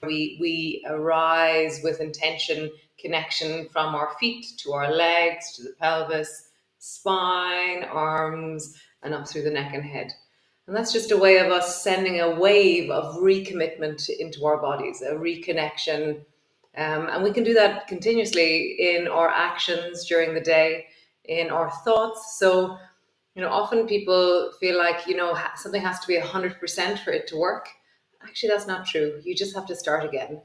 We arise with intention, connection from our feet to our legs, to the pelvis, spine, arms, and up through the neck and head. And that's just a way of us sending a wave of recommitment into our bodies, a reconnection. And we can do that continuously in our actions during the day, in our thoughts. So, often people feel like, something has to be 100% for it to work. Actually, that's not true. You just have to start again.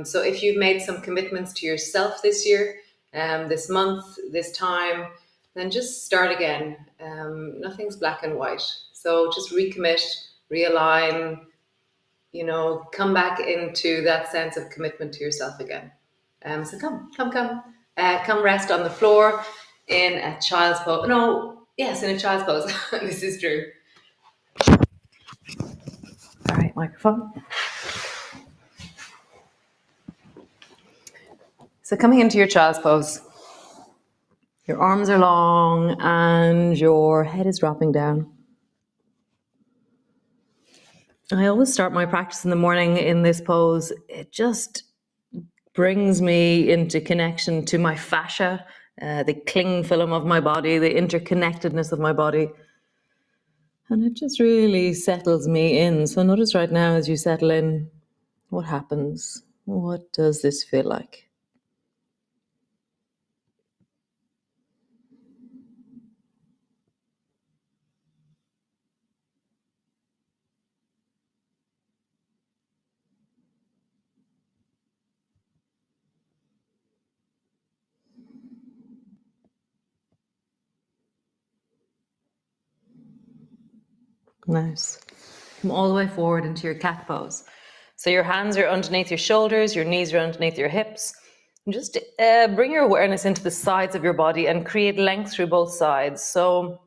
So if you've made some commitments to yourself this year, this month, this time, then just start again. Nothing's black and white. So just recommit, realign, come back into that sense of commitment to yourself again. So come rest on the floor in a child's pose. No, yes, in a child's pose. This is true. All right, microphone. So coming into your child's pose, your arms are long and your head is dropping down. I always start my practice in the morning in this pose. It just brings me into connection to my fascia, the cling film of my body, the interconnectedness of my body. And it just really settles me in. So notice right now as you settle in, what happens? What does this feel like? Nice. Come all the way forward into your cat pose. So your hands are underneath your shoulders, your knees are underneath your hips. And just bring your awareness into the sides of your body and create length through both sides. So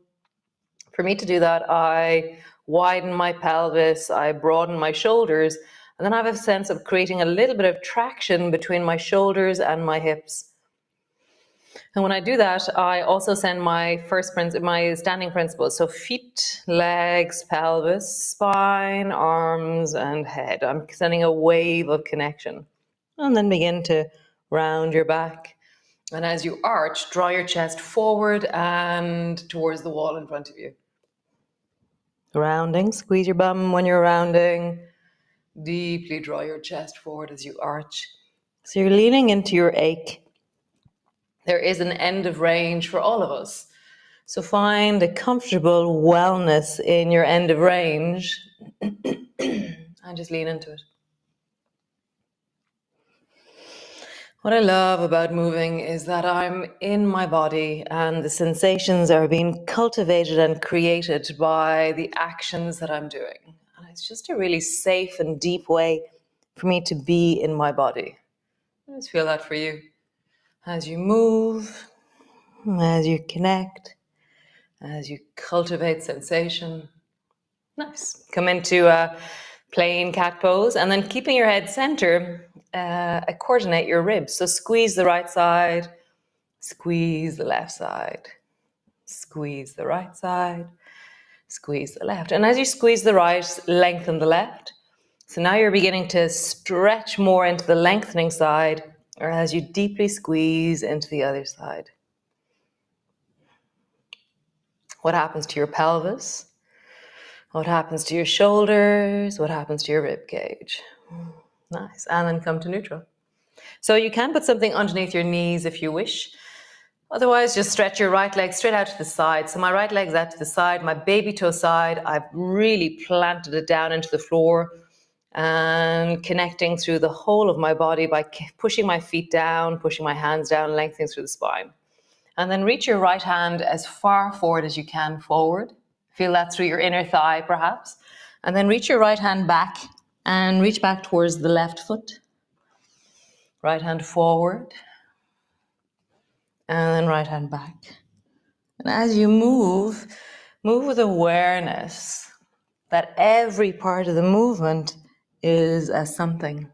for me to do that, I widen my pelvis, I broaden my shoulders, and then I have a sense of creating a little bit of traction between my shoulders and my hips. And when I do that, I also send my standing principles. So feet, legs, pelvis, spine, arms, and head. I'm sending a wave of connection. And then begin to round your back. And as you arch, draw your chest forward and towards the wall in front of you. Rounding, squeeze your bum when you're rounding. Deeply draw your chest forward as you arch. So you're leaning into your ache. There is an end of range for all of us. So find a comfortable wellness in your end of range and just lean into it. What I love about moving is that I'm in my body and the sensations are being cultivated and created by the actions that I'm doing. And it's just a really safe and deep way for me to be in my body. Let's feel that for you. As you move, as you connect, as you cultivate sensation. Nice. Come into a plain cat pose and then keeping your head center, coordinate your ribs. So squeeze the right side, squeeze the left side, squeeze the right side, squeeze the left. And as you squeeze the right, lengthen the left. So now you're beginning to stretch more into the lengthening side, or as you deeply squeeze into the other side. What happens to your pelvis? What happens to your shoulders? What happens to your rib cage? Nice. And then come to neutral. So you can put something underneath your knees if you wish. Otherwise, just stretch your right leg straight out to the side. So my right leg's out to the side, my baby toe side, I've really planted it down into the floor and connecting through the whole of my body by pushing my feet down, pushing my hands down, lengthening through the spine. And then reach your right hand as far forward as you can forward. Feel that through your inner thigh, perhaps. And then reach your right hand back and reach back towards the left foot. Right hand forward. And then right hand back. And as you move, move with awareness that every part of the movement is as something.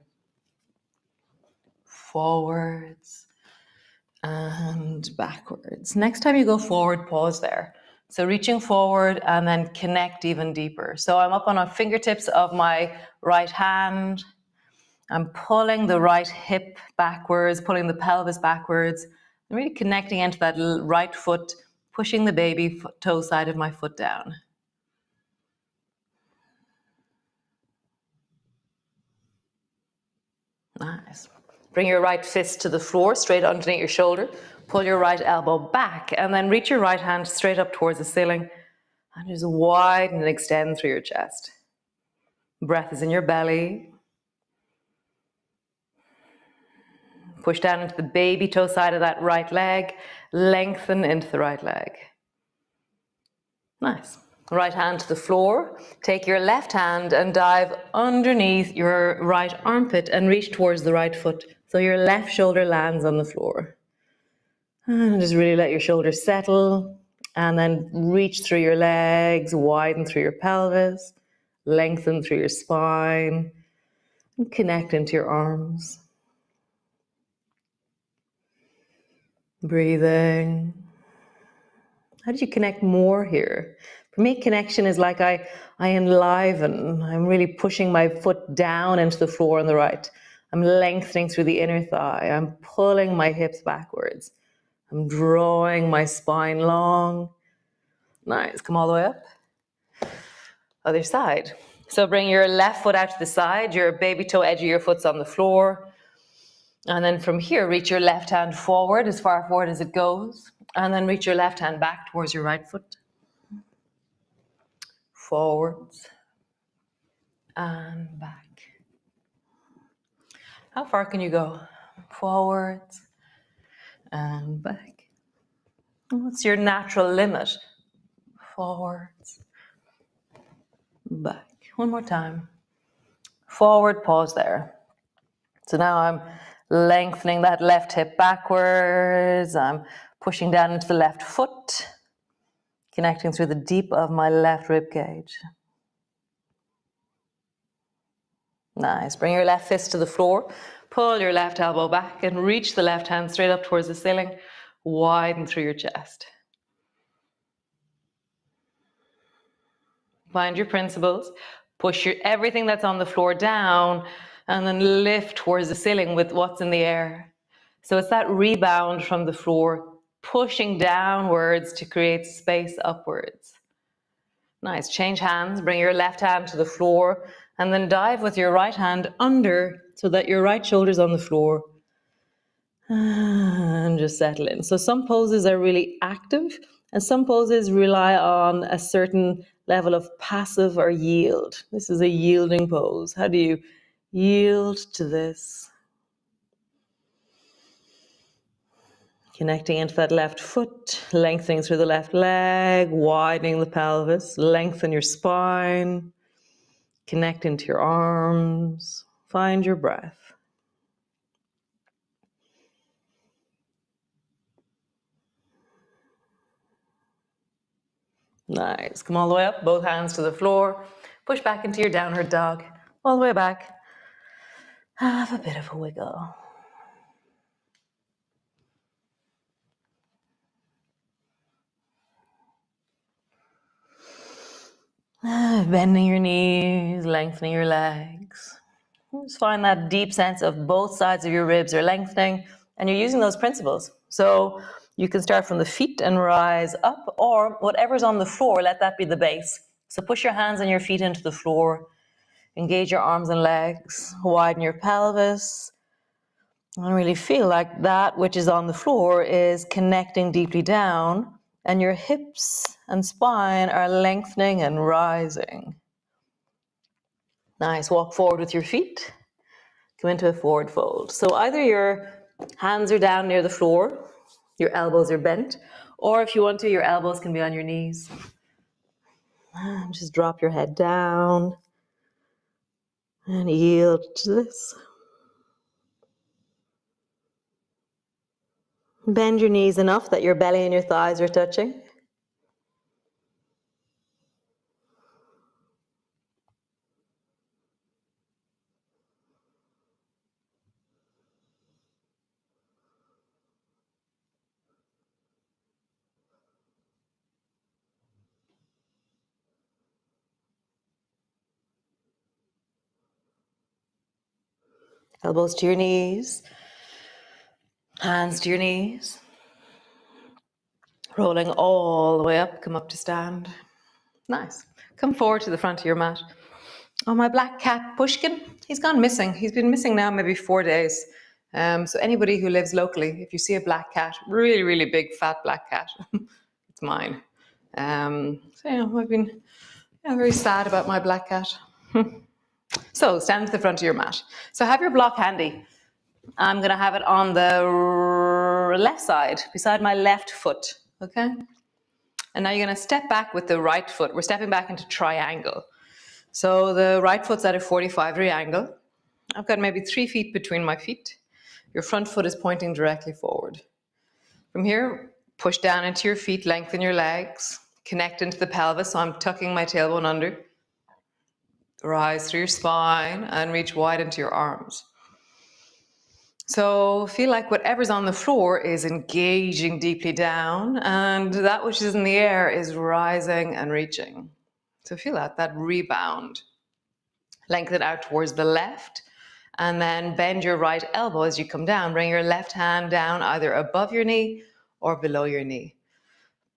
Forwards and backwards. Next time you go forward, pause there. So reaching forward and then connect even deeper. So I'm up on my fingertips of my right hand I'm pulling the right hip backwards, pulling the pelvis backwards, and really connecting into that right foot, pushing the baby toe side of my foot down. Nice. Bring your right fist to the floor, straight underneath your shoulder. Pull your right elbow back, and then reach your right hand straight up towards the ceiling. And just widen and extend through your chest. Breath is in your belly. Push down into the baby toe side of that right leg. Lengthen into the right leg. Nice. Right hand to the floor. Take your left hand and dive underneath your right armpit and reach towards the right foot. So your left shoulder lands on the floor. And just really let your shoulders settle. And then reach through your legs, widen through your pelvis, lengthen through your spine, and connect into your arms. Breathing. How do you connect more here? For me, connection is like I enliven. I'm really pushing my foot down into the floor on the right. I'm lengthening through the inner thigh. I'm pulling my hips backwards. I'm drawing my spine long. Nice. Come all the way up. Other side. So bring your left foot out to the side. Your baby toe edge of your foot's on the floor. And then from here, reach your left hand forward, as far forward as it goes. And then reach your left hand back towards your right foot. Forwards and back. How far can you go? Forwards and back. What's your natural limit? Forwards, back. One more time. Forward, pause there. So now I'm lengthening that left hip backwards. I'm pushing down into the left foot, connecting through the deep of my left rib cage. Nice. Bring your left fist to the floor. Pull your left elbow back and reach the left hand straight up towards the ceiling. Widen through your chest. Find your principles. Push everything that's on the floor down and then lift towards the ceiling with what's in the air. So it's that rebound from the floor, pushing downwards to create space upwards. Nice. Change hands. Bring your left hand to the floor and then dive with your right hand under so that your right shoulder's on the floor. And just settle in. So some poses are really active and some poses rely on a certain level of passive or yield. This is a yielding pose. How do you yield to this? Connecting into that left foot, lengthening through the left leg, widening the pelvis, lengthen your spine, connect into your arms, find your breath. Nice. Come all the way up, both hands to the floor. Push back into your downward dog. All the way back. Have a bit of a wiggle. Bending your knees, lengthening your legs. Just find that deep sense of both sides of your ribs are lengthening, and you're using those principles. So you can start from the feet and rise up, or whatever's on the floor, let that be the base. So push your hands and your feet into the floor. Engage your arms and legs. Widen your pelvis. And really feel like that which is on the floor is connecting deeply down, and your hips and spine are lengthening and rising. Nice. Walk forward with your feet. Come into a forward fold. So either your hands are down near the floor, your elbows are bent, or if you want to, your elbows can be on your knees. And just drop your head down and yield to this. Bend your knees enough that your belly and your thighs are touching. Elbows to your knees, hands to your knees. Rolling all the way up, come up to stand. Nice. Come forward to the front of your mat. Oh, my black cat, Pushkin, he's gone missing. He's been missing now maybe 4 days. So anybody who lives locally, if you see a black cat, really, really big, fat black cat, it's mine. So yeah, I've been very sad about my black cat. So stand to the front of your mat. So have your block handy. I'm going to have it on the left side, beside my left foot, okay? And now you're going to step back with the right foot. We're stepping back into triangle. So the right foot's at a 45-degree angle. I've got maybe 3 feet between my feet. Your front foot is pointing directly forward. From here, push down into your feet, lengthen your legs, connect into the pelvis. So I'm tucking my tailbone under. Rise through your spine and reach wide into your arms. So feel like whatever's on the floor is engaging deeply down, and that which is in the air is rising and reaching. So feel that rebound. Lengthen out towards the left, and then bend your right elbow as you come down. Bring your left hand down either above your knee or below your knee.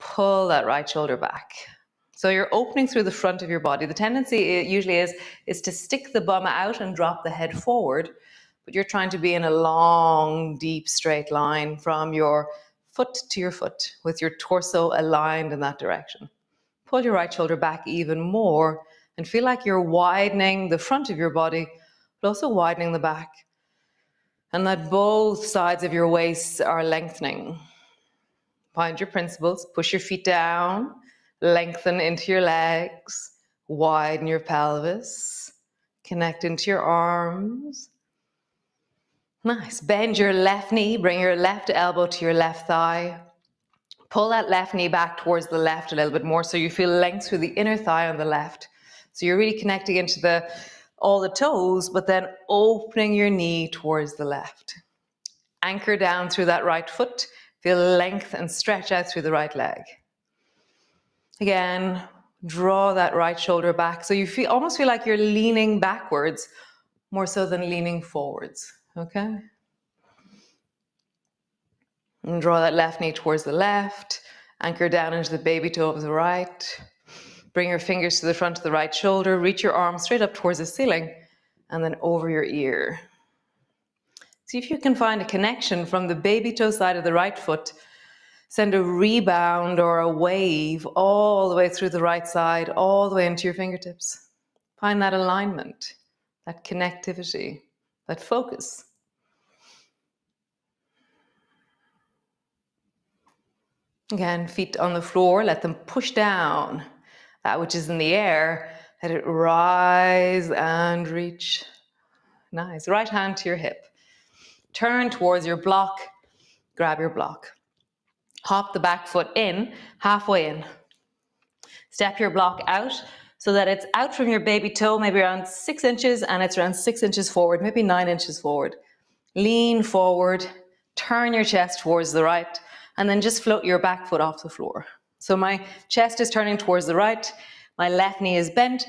Pull that right shoulder back. So you're opening through the front of your body. The tendency usually is to stick the bum out and drop the head forward, but you're trying to be in a long, deep, straight line from your foot to your foot with your torso aligned in that direction. Pull your right shoulder back even more and feel like you're widening the front of your body, but also widening the back. And that both sides of your waist are lengthening. Find your principles, push your feet down, lengthen into your legs, widen your pelvis, connect into your arms. Nice. Bend your left knee, bring your left elbow to your left thigh. Pull that left knee back towards the left a little bit more so you feel length through the inner thigh on the left. So you're really connecting into all the toes, but then opening your knee towards the left. Anchor down through that right foot. Feel length and stretch out through the right leg. Again, draw that right shoulder back so you almost feel like you're leaning backwards more so than leaning forwards. Okay? And draw that left knee towards the left. Anchor down into the baby toe of the right. Bring your fingers to the front of the right shoulder. Reach your arm straight up towards the ceiling and then over your ear. See if you can find a connection from the baby toe side of the right foot. Send a rebound or a wave all the way through the right side, all the way into your fingertips. Find that alignment, that connectivity, that focus. Again, feet on the floor, let them push down. That which is in the air, let it rise and reach. Nice. Right hand to your hip. Turn towards your block, grab your block. Hop the back foot in, halfway in. Step your block out so that it's out from your baby toe, maybe around 6 inches, and it's around 6 inches forward, maybe 9 inches forward. Lean forward, turn your chest towards the right, and then just float your back foot off the floor. So my chest is turning towards the right, my left knee is bent,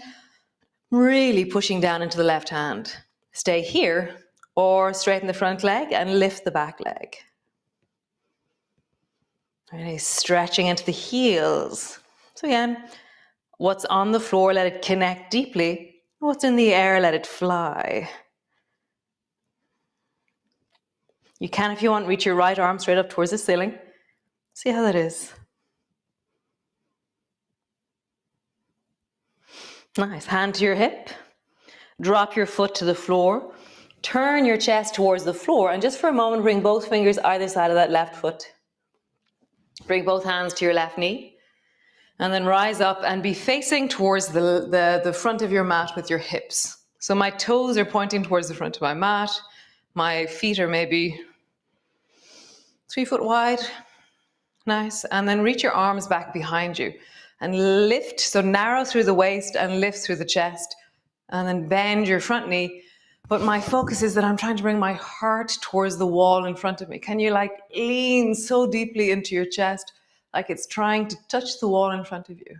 really pushing down into the left hand. Stay here, or straighten the front leg and lift the back leg. Really stretching into the heels. So again, what's on the floor, let it connect deeply. What's in the air, let it fly. You can, if you want, reach your right arm straight up towards the ceiling. See how that is. Nice. Hand to your hip. Drop your foot to the floor. Turn your chest towards the floor, and just for a moment, bring both fingers either side of that left foot. Bring both hands to your left knee. And then rise up and be facing towards the front of your mat with your hips. So my toes are pointing towards the front of my mat. My feet are maybe 3 foot wide. Nice. And then reach your arms back behind you and lift. So narrow through the waist and lift through the chest. And then bend your front knee. But my focus is that I'm trying to bring my heart towards the wall in front of me. Can you lean so deeply into your chest, like it's trying to touch the wall in front of you?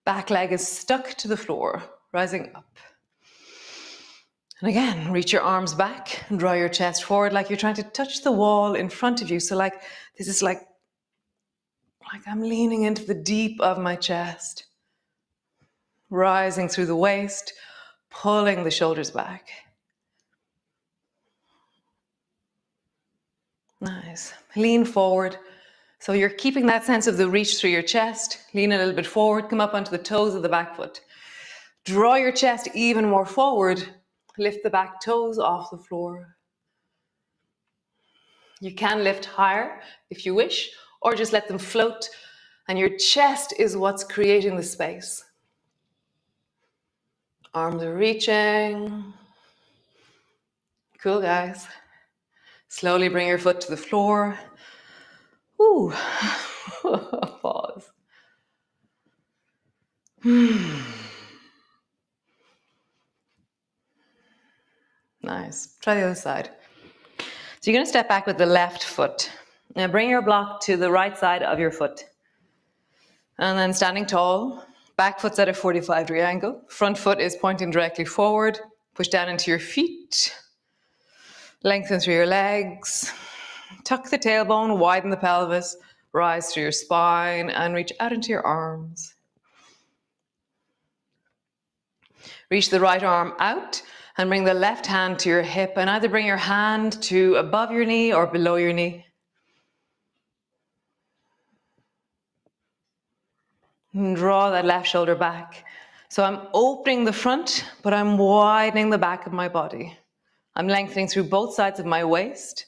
Back leg is stuck to the floor, rising up. And again, reach your arms back and draw your chest forward like you're trying to touch the wall in front of you. So like this is like I'm leaning into the deep of my chest, rising through the waist, pulling the shoulders back. Nice. Lean forward. So you're keeping that sense of the reach through your chest. Lean a little bit forward, come up onto the toes of the back foot. Draw your chest even more forward. Lift the back toes off the floor. You can lift higher if you wish, or just let them float. And your chest is what's creating the space. Arms are reaching. Cool, guys. Slowly bring your foot to the floor. Ooh. Pause. Nice. Try the other side. So you're going to step back with the left foot. Now bring your block to the right side of your foot. And then standing tall, back foot's at a 45-degree angle. Front foot is pointing directly forward. Push down into your feet. Lengthen through your legs. Tuck the tailbone, widen the pelvis. Rise through your spine and reach out into your arms. Reach the right arm out and bring the left hand to your hip, and either bring your hand to above your knee or below your knee. And draw that left shoulder back. So I'm opening the front, but I'm widening the back of my body. I'm lengthening through both sides of my waist.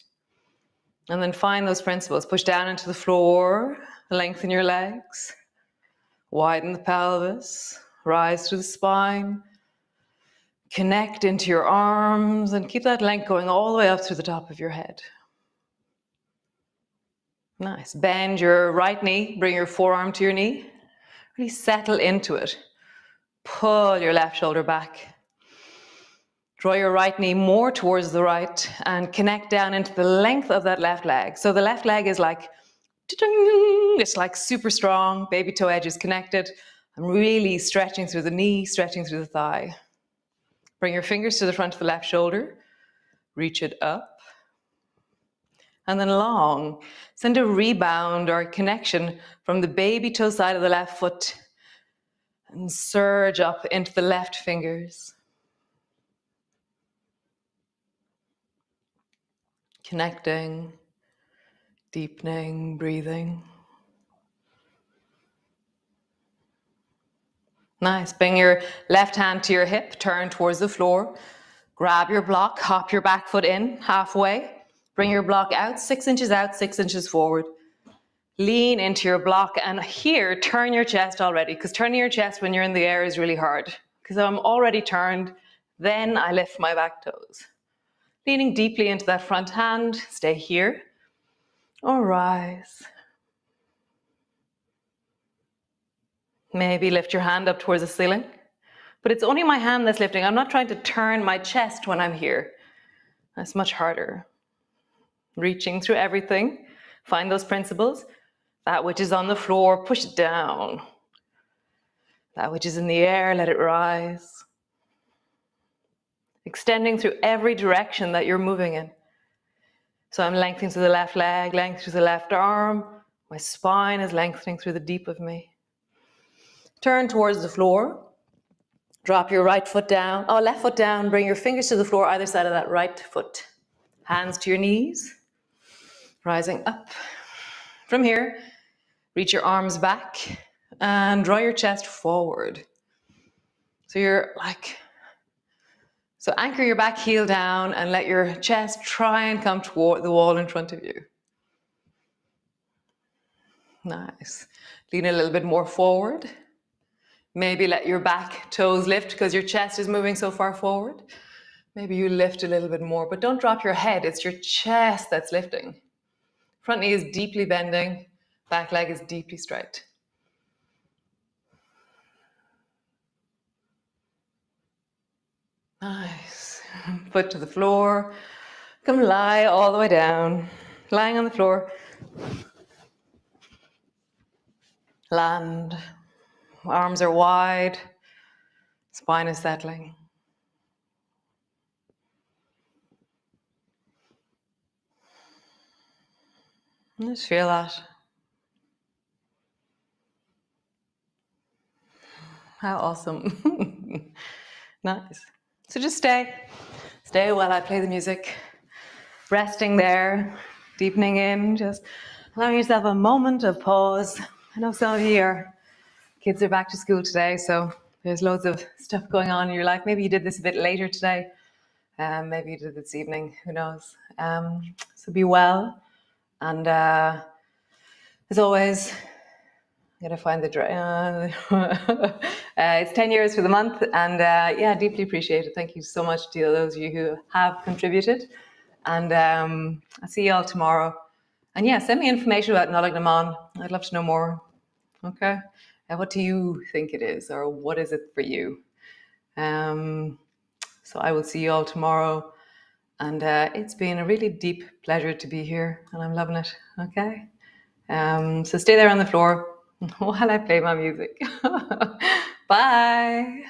And then find those principles. Push down into the floor, lengthen your legs, widen the pelvis, rise through the spine. Connect into your arms and keep that length going all the way up through the top of your head. Nice. Bend your right knee, bring your forearm to your knee. Really settle into it. Pull your left shoulder back. Draw your right knee more towards the right and connect down into the length of that left leg. So the left leg is like, it's like super strong, baby toe edges connected. I'm really stretching through the knee, stretching through the thigh. Bring your fingers to the front of the left shoulder. Reach it up. And then long. Send a rebound or a connection from the baby toe side of the left foot and surge up into the left fingers. Connecting, deepening, breathing. Nice. Bring your left hand to your hip, turn towards the floor. Grab your block, hop your back foot in halfway. Bring your block out, 6 inches forward. Lean into your block, and here, turn your chest already, because turning your chest when you're in the air is really hard. Because I'm already turned, then I lift my back toes. Leaning deeply into that front hand, stay here, or rise. Maybe lift your hand up towards the ceiling. But it's only my hand that's lifting. I'm not trying to turn my chest when I'm here. That's much harder. Reaching through everything. Find those principles. That which is on the floor, push it down. That which is in the air, let it rise. Extending through every direction that you're moving in. So I'm lengthening through the left leg, lengthening through the left arm. My spine is lengthening through the deep of me. Turn towards the floor. Drop your left foot down. Bring your fingers to the floor, either side of that right foot. Hands to your knees. Rising up. From here, reach your arms back and draw your chest forward. So anchor your back heel down and let your chest try and come toward the wall in front of you. Nice. Lean a little bit more forward. Maybe let your back toes lift because your chest is moving so far forward. Maybe you lift a little bit more, but don't drop your head. It's your chest that's lifting. Front knee is deeply bending. Back leg is deeply straight. Nice. Foot to the floor. Come lie all the way down. Lying on the floor. Land. Arms are wide. Spine is settling. Just feel that. How awesome. Nice. So just stay while I play the music, resting there, deepening in, just allowing yourself a moment of pause. I know some of your kids are back to school today, so there's loads of stuff going on in your life. Maybe you did this a bit later today. Maybe you did this evening, who knows. So be well. And as always, I'm going to find the it's 10 years for the month, and yeah, deeply appreciate it. Thank you so much to those of you who have contributed, and I'll see you all tomorrow. And yeah, send me information about Nollaig na mBan. I'd love to know more. Okay, what do you think it is, or what is it for you? So I will see you all tomorrow, and it's been a really deep pleasure to be here, and I'm loving it. Okay. So stay there on the floor while I play my music. Bye.